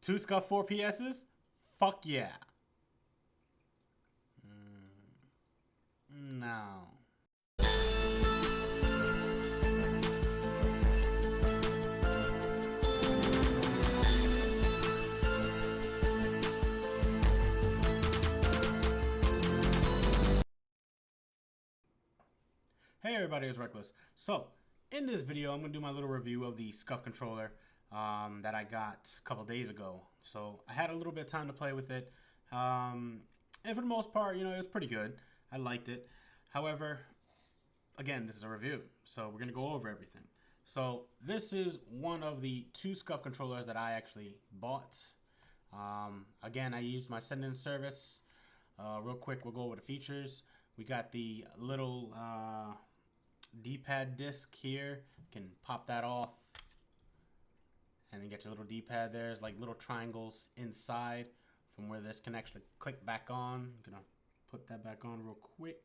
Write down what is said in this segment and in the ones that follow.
Two SCUF 4PSs? Fuck yeah. No. Hey everybody, it's Reckless. So, in this video, I'm going to do my little review of the SCUF controller that I got a couple days ago. So, I had a little bit of time to play with it. And for the most part, you know, it was pretty good. I liked it. However, again, this is a review, so we're going to go over everything. So, this is one of the two SCUF controllers that I actually bought. Again, I used my send-in service. Real quick, we'll go over the features. We got the little D-pad disc here. You can pop that off and then get your little D-pad there. There's like little triangles inside from where this can actually click back on. I'm gonna put that back on real quick.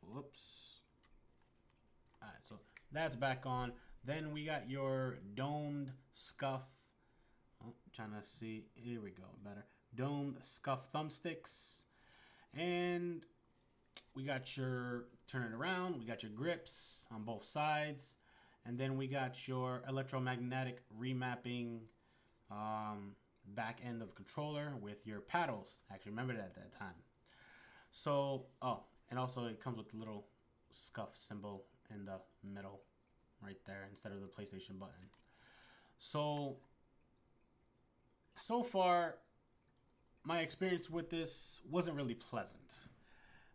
Whoops. Alright, so that's back on. Then we got your domed SCUF. Oh, trying to see. Here we go. Better. Domed SCUF thumbsticks. And we got your, turn it around, we got your grips on both sides. And then we got your electromagnetic remapping back end of the controller with your paddles. I actually remembered it at that time. So, oh, and also it comes with the little SCUF symbol in the middle right there instead of the PlayStation button. So far, my experience with this wasn't really pleasant.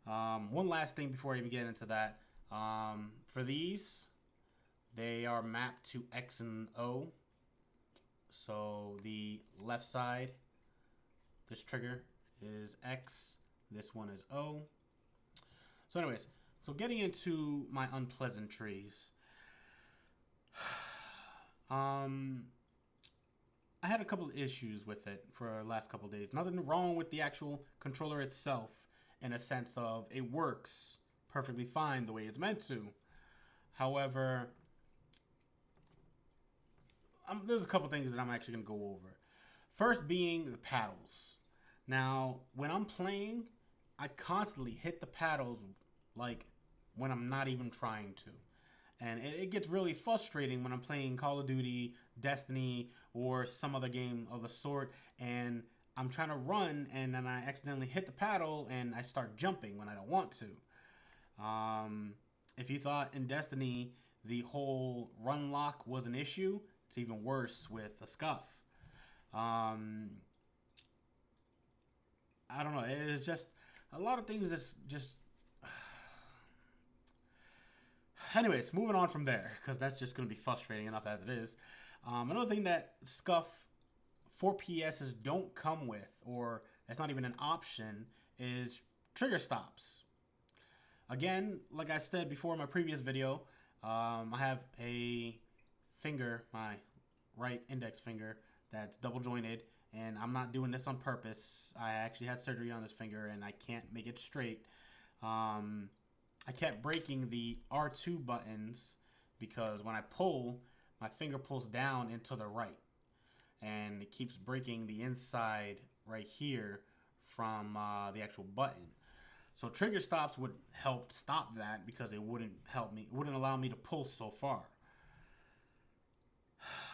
One last thing before I even get into that. For these, they are mapped to X and O. So the left side, this trigger is X. This one is O. So anyways, so getting into my unpleasantries. I had a couple of issues with it for the last couple of days. Nothing wrong with the actual controller itself in a sense of it works perfectly fine the way it's meant to. However, there's a couple things that I'm actually going to go over. First being the paddles. Now, when I'm playing, I constantly hit the paddles like when I'm not even trying to. And it gets really frustrating when I'm playing Call of Duty, Destiny, or some other game of the sort, and I'm trying to run, and then I accidentally hit the paddle, and I start jumping when I don't want to. If you thought in Destiny the whole run lock was an issue, it's even worse with the SCUF. I don't know. It's just a lot of things that's just... Anyways, moving on from there, because that's just going to be frustrating enough as it is. Another thing that SCUF 4PSs don't come with, or that's not even an option, is trigger stops. Again, like I said before in my previous video, I have a finger, my right index finger, that's double jointed, and I'm not doing this on purpose. I actually had surgery on this finger, and I can't make it straight. I kept breaking the R2 buttons because when I pull, my finger pulls down into the right. And it keeps breaking the inside right here from the actual button. So trigger stops would help stop that because it wouldn't help me, it wouldn't allow me to pull so far.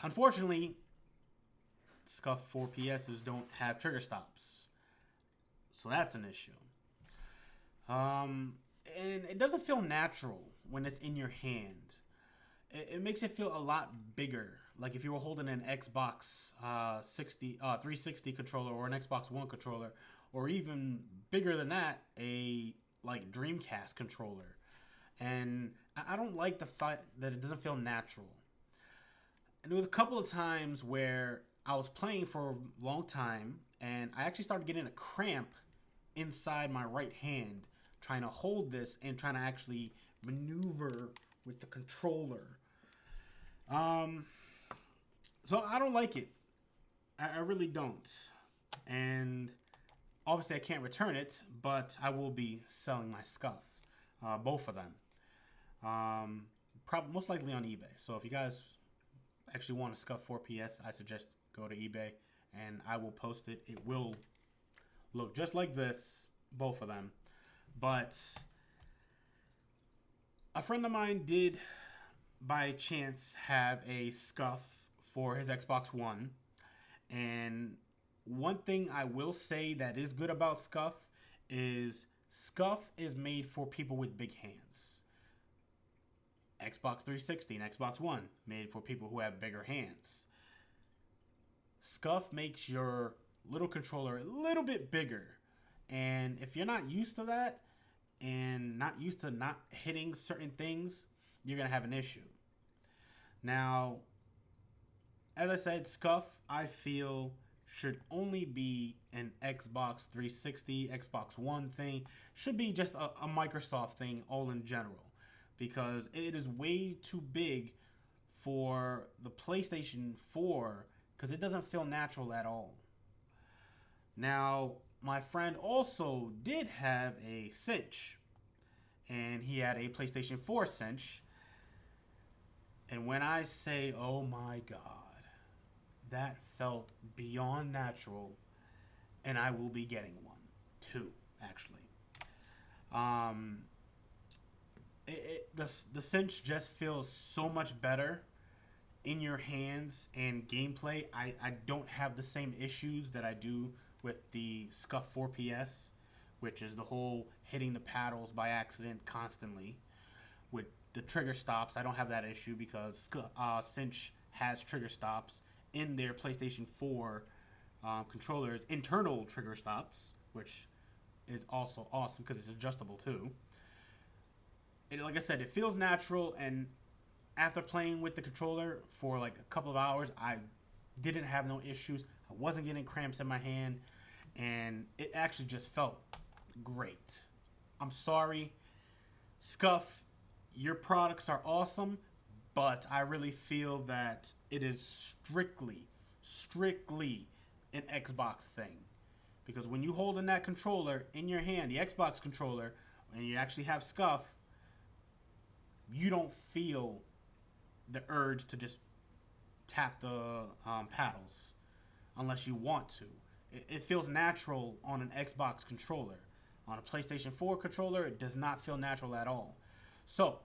Unfortunately, SCUF 4PSs don't have trigger stops. So that's an issue. And it doesn't feel natural when it's in your hand. It makes it feel a lot bigger. Like if you were holding an Xbox 360 controller or an Xbox One controller, or even bigger than that, a like Dreamcast controller. And I don't like the fact that it doesn't feel natural. And there was a couple of times where I was playing for a long time, and I actually started getting a cramp inside my right hand, trying to hold this and trying to actually maneuver with the controller. So I don't like it. I really don't. And obviously I can't return it, but I will be selling my SCUF. Both of them. Most likely on eBay. So if you guys actually want a SCUF 4PS, I suggest go to eBay and I will post it. It will look just like this, both of them. But a friend of mine did by chance have a SCUF for his Xbox One. And one thing I will say that is good about SCUF is SCUF is made for people with big hands. Xbox 360 and Xbox One made for people who have bigger hands. SCUF makes your little controller a little bit bigger. And if you're not used to that and not used to not hitting certain things, you're going to have an issue. Now, as I said, SCUF, I feel, should only be an Xbox 360, Xbox One thing. Should be just a Microsoft thing all in general. Because it is way too big for the PlayStation 4 because it doesn't feel natural at all. Now, my friend also did have a Cinch. And he had a PlayStation 4 Cinch. And when I say, oh my God, that felt beyond natural. And I will be getting one. Two, actually. The Cinch just feels so much better in your hands and gameplay. I don't have the same issues that I do with the SCUF 4PS, which is the whole hitting the paddles by accident constantly. With the trigger stops, I don't have that issue because Cinch has trigger stops in their PlayStation 4 controllers, internal trigger stops, which is also awesome because it's adjustable too. Like I said, it feels natural, and after playing with the controller for like a couple of hours, I didn't have no issues. I wasn't getting cramps in my hand, and it actually just felt great. I'm sorry, SCUF, your products are awesome, but I really feel that it is strictly an Xbox thing. Because when you hold in that controller in your hand, the Xbox controller, and you actually have SCUF, you don't feel the urge to just tap the paddles unless you want to. It feels natural on an Xbox controller. On a PlayStation 4 controller, it does not feel natural at all. So,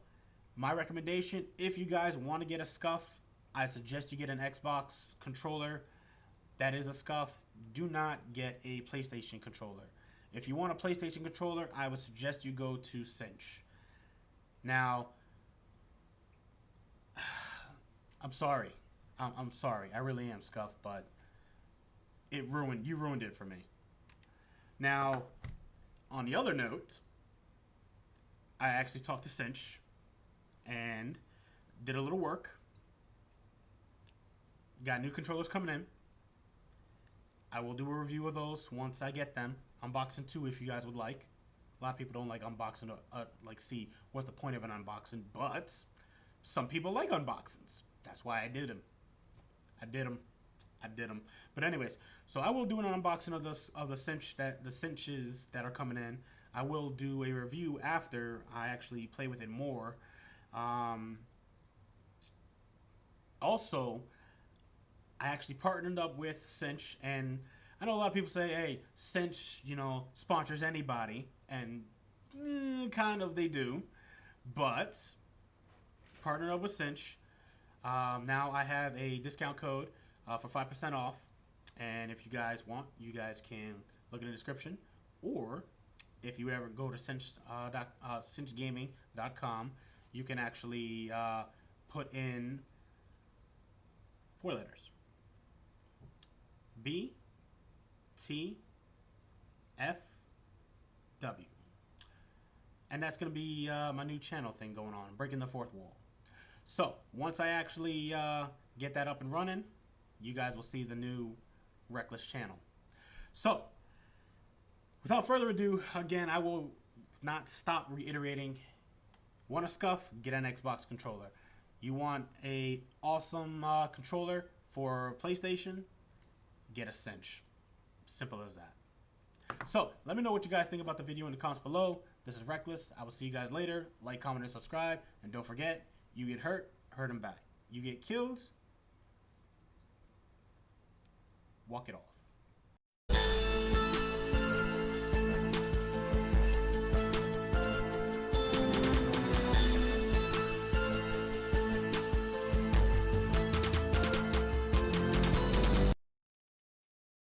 my recommendation, if you guys want to get a SCUF, I suggest you get an Xbox controller that is a SCUF. Do not get a PlayStation controller. If you want a PlayStation controller, I would suggest you go to Cinch. Now, I'm sorry. I'm sorry. I really am, SCUF, but you ruined it for me. Now, on the other note, I actually talked to Cinch and did a little work. Got new controllers coming in. I will do a review of those once I get them. Unboxing too, if you guys would like. A lot of people don't like unboxing, like see what's the point of an unboxing, but some people like unboxings. That's why I did them. I did them. But anyways, so I will do an unboxing of the cinches that are coming in. I will do a review after I actually play with it more. Also, I actually partnered up with Cinch, and I know a lot of people say, "Hey, Cinch, sponsors anybody," and kind of they do, but partnered up with Cinch. Now I have a discount code for 5% off, and if you guys want, you guys can look in the description, or if you ever go to cinchgaming.com, you can actually put in 4 letters: BTFW, and that's gonna be my new channel thing going on, breaking the fourth wall. So once I actually get that up and running, you guys will see the new Reckless channel. So without further ado, again, I will not stop reiterating: want a SCUF? Get an Xbox controller. You want a awesome controller for PlayStation? Get a Cinch. Simple as that. So let me know what you guys think about the video in the comments below. This is Reckless. I will see you guys later. Like, comment, and subscribe. And don't forget, you get hurt, hurt them back. You get killed, walk it off.